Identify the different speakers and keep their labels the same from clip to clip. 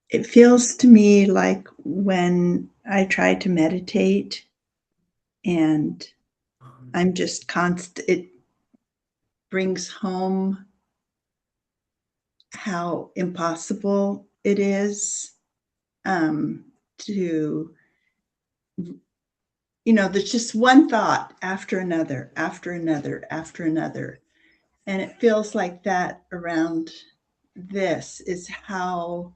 Speaker 1: It feels to me like when I try to meditate and I'm just it brings home how impossible it is to, there's just one thought after another, after another, after another. And it feels like that around this is how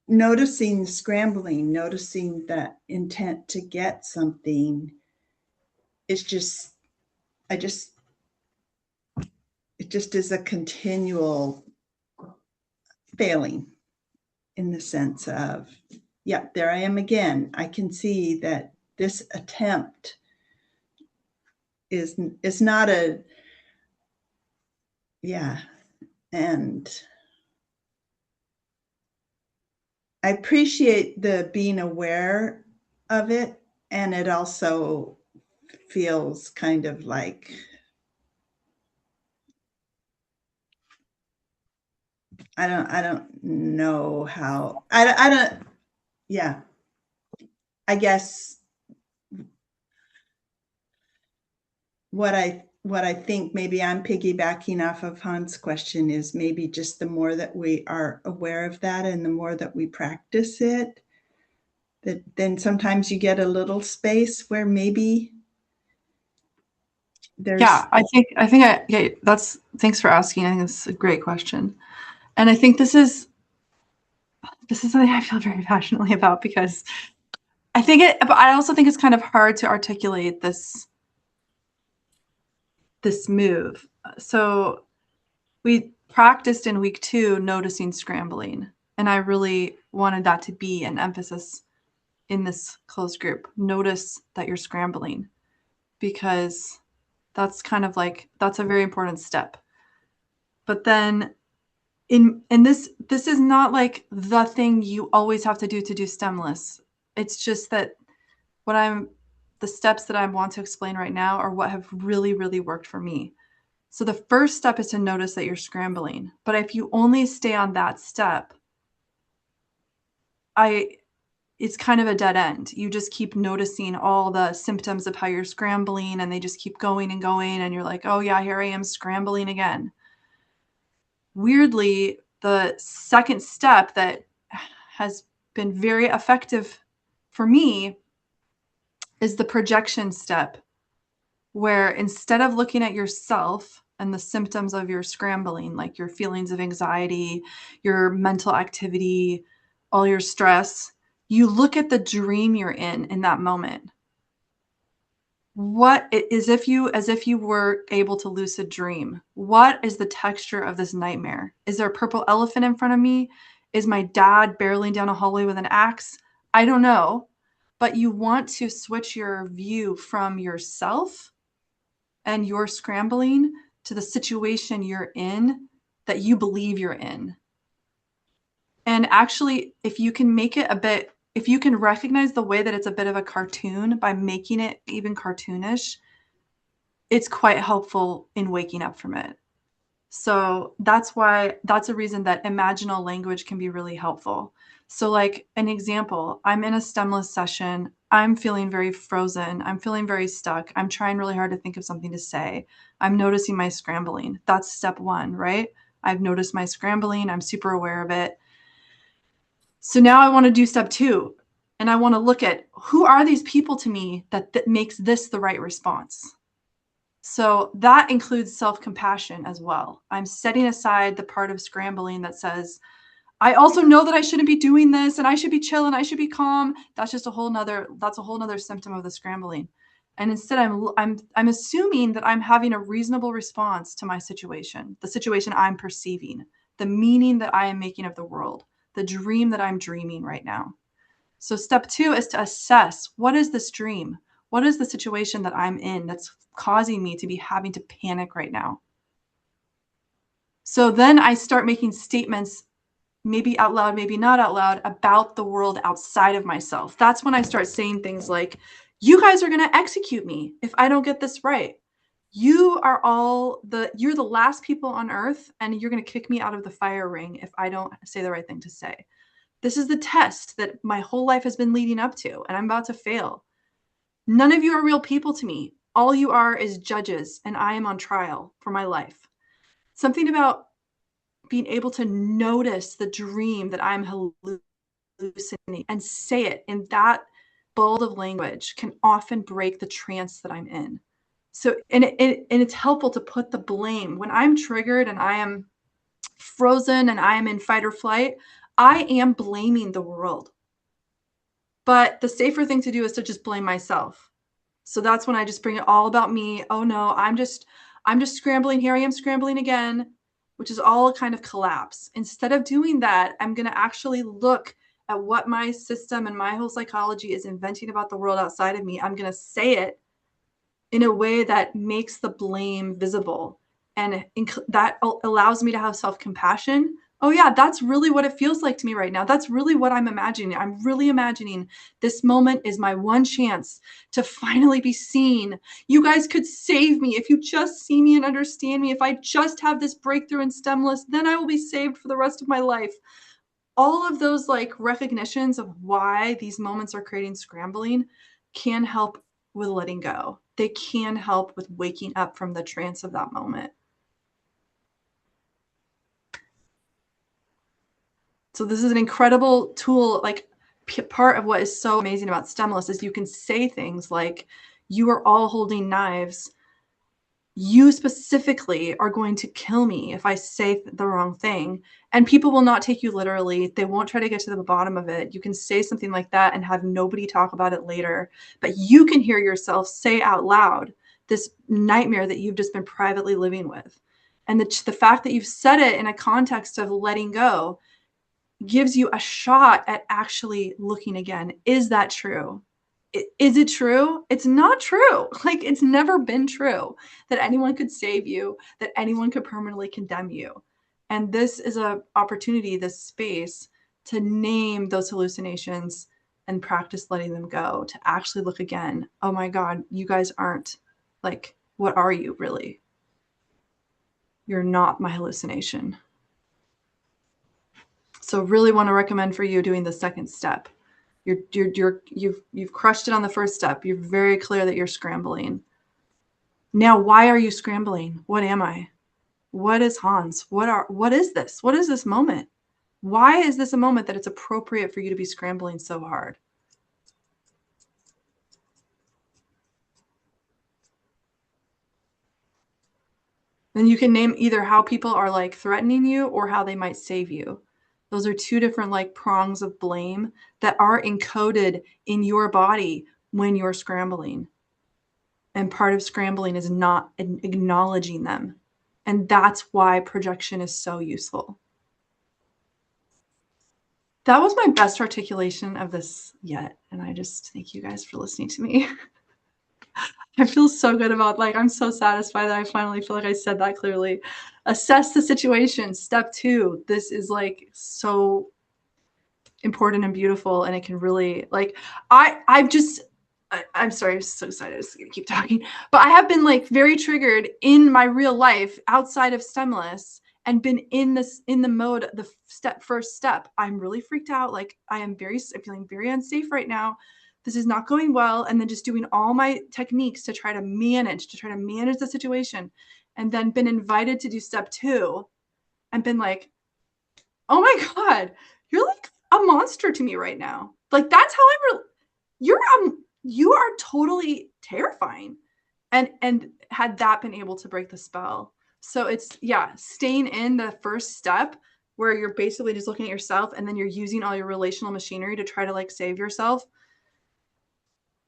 Speaker 1: noticing scrambling, noticing that intent to get something is just, I just, it just is a continual failing in the sense of, yeah, there I am again. I can see that this attempt is not a, yeah. And I appreciate the being aware of it. And it also feels kind of like, I don't know how, I don't, yeah, I guess what I think maybe I'm piggybacking off of Han's question is maybe just the more that we are aware of that and the more that we practice it, that then sometimes you get a little space where maybe there's,
Speaker 2: Yeah, yeah, thanks for asking. I think that's a great question. And I think this is something I feel very passionately about because but I also think it's kind of hard to articulate this move. So we practiced in week 2 noticing scrambling, and I really wanted that to be an emphasis in this closed group. Notice that you're scrambling, because that's a very important step. But then in this is not like the thing you always have to do stemless. It's just that what I'm the steps that I want to explain right now are what have really, really worked for me. So the first step is to notice that you're scrambling. But if you only stay on that step, I it's kind of a dead end. You just keep noticing all the symptoms of how you're scrambling, and they just keep going and going, and you're like, "Oh yeah, here I am scrambling again." Weirdly, the second step that has been very effective for me is the projection step, where instead of looking at yourself and the symptoms of your scrambling, like your feelings of anxiety, your mental activity, all your stress, you look at the dream you're in that moment. What is as if you were able to lucid dream? What is the texture of this nightmare? Is there a purple elephant in front of me? Is my dad barreling down a hallway with an axe? I don't know. But you want to switch your view from yourself and you're scrambling to the situation you're in that you believe you're in. And actually, if you can recognize the way that it's a bit of a cartoon by making it even cartoonish, it's quite helpful in waking up from it. So that's a reason that imaginal language can be really helpful. So, like an example, I'm in a stemless session. I'm feeling very frozen. I'm feeling very stuck. I'm trying really hard to think of something to say. I'm noticing my scrambling. That's step 1, right? I've noticed my scrambling. I'm super aware of it. So now I want to do step 2, and I want to look at who are these people to me that makes this the right response. So that includes self-compassion as well. I'm setting aside the part of scrambling that says, I also know that I shouldn't be doing this and I should be chill and I should be calm. That's a whole nother symptom of the scrambling. And instead I'm assuming that I'm having a reasonable response to my situation, the situation I'm perceiving, the meaning that I am making of the world, the dream that I'm dreaming right now. So step 2 is to assess, what is this dream? What is the situation that I'm in that's causing me to be having to panic right now? So then I start making statements, maybe out loud, maybe not out loud, about the world outside of myself. That's when I start saying things like, you guys are going to execute me if I don't get this right. you're the last people on earth, and you're going to kick me out of the fire ring if I don't say the right thing to say. This is the test that my whole life has been leading up to, and I'm about to fail. None of you are real people to me. All you are is judges, and I am on trial for my life. Something about being able to notice the dream that I'm hallucinating and say it in that bold of language can often break the trance that I'm in. So, and it's helpful to put the blame when I'm triggered and I am frozen and I am in fight or flight. I am blaming the world. But the safer thing to do is to just blame myself. So that's when I just bring it all about me. Oh no, I'm just scrambling. Here I am scrambling again, which is all a kind of collapse. Instead of doing that, I'm going to actually look at what my system and my whole psychology is inventing about the world outside of me. I'm going to say it in a way that makes the blame visible. And that allows me to have self-compassion. Oh yeah, that's really what it feels like to me right now. That's really what I'm imagining. I'm really imagining this moment is my one chance to finally be seen. You guys could save me if you just see me and understand me. If I just have this breakthrough in stemless, then I will be saved for the rest of my life. All of those like recognitions of why these moments are creating scrambling can help with letting go. They can help with waking up from the trance of that moment. So this is an incredible tool. Like part of what is so amazing about stemless is you can say things like, you are all holding knives. You specifically are going to kill me if I say the wrong thing. And people will not take you literally. They won't try to get to the bottom of it. You can say something like that and have nobody talk about it later. But you can hear yourself say out loud this nightmare that you've just been privately living with. And the fact that you've said it in a context of letting go gives you a shot at actually looking again. Is that true? Is it true? It's not true. Like, it's never been true that anyone could save you, that anyone could permanently condemn you. And this is an opportunity, this space, to name those hallucinations and practice letting them go, to actually look again. Oh my God, you guys aren't, like, what are you really? You're not my hallucination. So really want to recommend for you doing the second step. You've crushed it on the first step. You're very clear that you're scrambling. Now, why are you scrambling? What am I? What is Hans? What is this? What is this moment? Why is this a moment that it's appropriate for you to be scrambling so hard? Then you can name either how people are like threatening you or how they might save you. Those are two different like prongs of blame that are encoded in your body when you're scrambling. And part of scrambling is not acknowledging them. And that's why projection is so useful. That was my best articulation of this yet. And I just thank you guys for listening to me. I feel so good about, like, I'm so satisfied that I finally feel like I said that clearly. Assess the situation. Step 2. This is like so important and beautiful, and it can really, like, I'm sorry, I'm so excited. I'm just gonna keep talking. But I have been like very triggered in my real life outside of stemless and been in the mode, the first step. I'm really freaked out. Like I'm feeling very unsafe right now. This is not going well. And then just doing all my techniques to try to manage the situation. And then been invited to do step 2 and been like, oh my God, you're like a monster to me right now. Like that's how you are totally terrifying. And had that been able to break the spell. So it's, yeah, staying in the first step where you're basically just looking at yourself and then you're using all your relational machinery to try to like save yourself.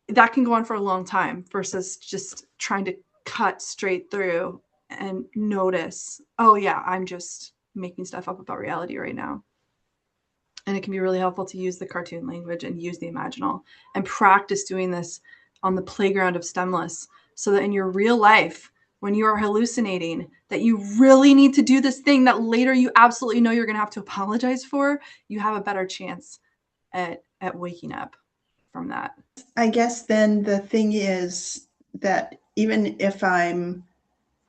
Speaker 2: That can go on for a long time versus just trying to cut straight through and notice, oh yeah, I'm just making stuff up about reality right now. And it can be really helpful to use the cartoon language and use the imaginal and practice doing this on the playground of stemless so that in your real life, when you are hallucinating, that you really need to do this thing that later you absolutely know you're going to have to apologize for, you have a better chance at waking up from that.
Speaker 1: I guess then the thing is that even if I'm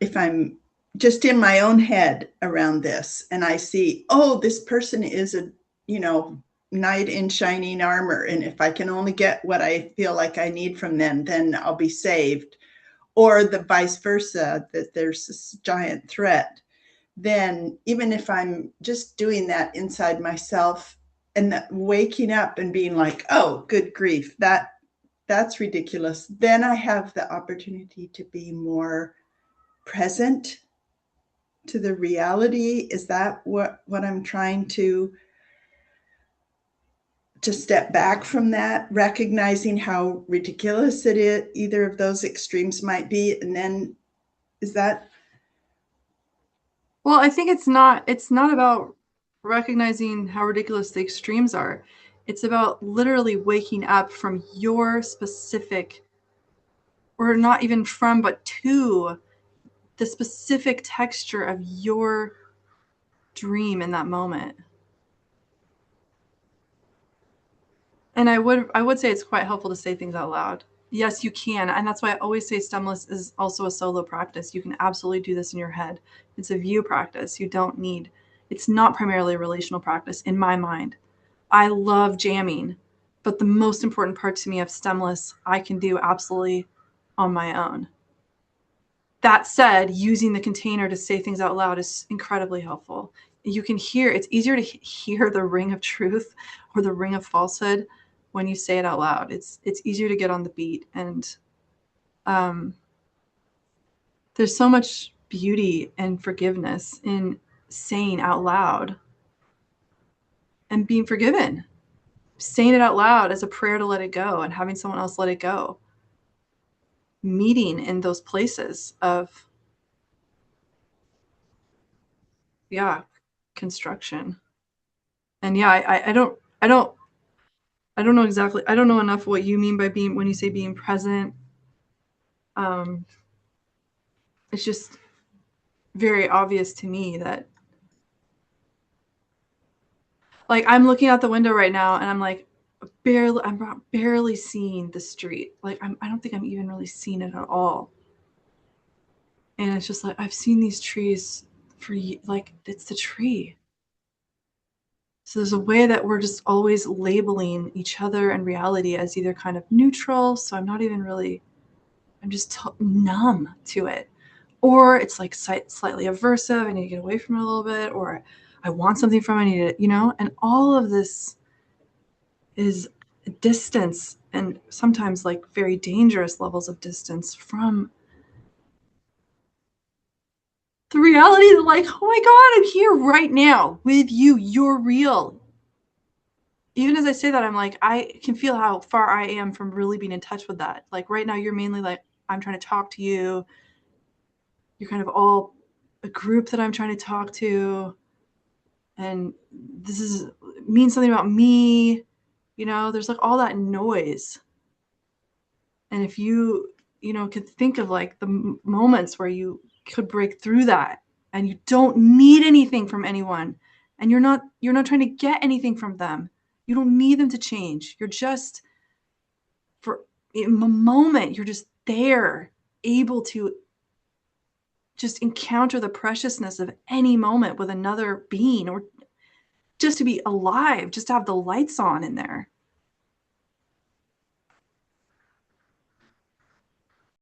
Speaker 1: if I'm just in my own head around this and I see, oh, this person is a, you know, knight in shining armor. And if I can only get what I feel like I need from them, then I'll be saved. Or the vice versa, that there's this giant threat. Then even if I'm just doing that inside myself and that waking up and being like, oh, good grief, that's ridiculous. Then I have the opportunity to be more present to the reality. Is that what I'm trying to step back from that, recognizing how ridiculous it is, either of those extremes might be, and then is that
Speaker 2: Well, I think it's not about recognizing how ridiculous the extremes are. It's about literally waking up from your specific, or not even from, but to the specific texture of your dream in that moment. And I would say it's quite helpful to say things out loud. Yes, you can. And that's why I always say stemless is also a solo practice. You can absolutely do this in your head. It's a view practice. You don't need, it's not primarily a relational practice in my mind. I love jamming, but the most important part to me of stemless, I can do absolutely on my own. That said, using the container to say things out loud is incredibly helpful. You can hear, it's easier to hear the ring of truth or the ring of falsehood when you say it out loud. It's easier to get on the beat, and um, there's so much beauty and forgiveness in saying out loud and being forgiven. Saying it out loud as a prayer to let it go and having someone else let it go. Meeting in those places of, yeah, construction. And yeah, I don't know exactly. I don't know enough what you mean by being when you say being present. Um, it's just very obvious to me that, like, I'm looking out the window right now and I'm like, I'm barely seeing the street. Like, I don't think I'm even really seeing it at all. And it's just like, I've seen these trees for, like, it's the tree. So there's a way that we're just always labeling each other and reality as either kind of neutral. So I'm not even really, I'm just numb to it. Or it's like slightly aversive. I need to get away from it a little bit. Or I want something from it. I need it, and all of this is distance, and sometimes like very dangerous levels of distance from the reality that, like, oh my God, I'm here right now with you. You're real. Even as I say that, I'm like, I can feel how far I am from really being in touch with that. Like right now, you're mainly like, I'm trying to talk to you. You're kind of all a group that I'm trying to talk to. And this is means something about me. There's like all that noise. And if could think of like the moments where you could break through that and you don't need anything from anyone, and you're not trying to get anything from them. You don't need them to change. You're just, for a moment, you're just there, able to just encounter the preciousness of any moment with another being, or just to be alive, just to have the lights on in there.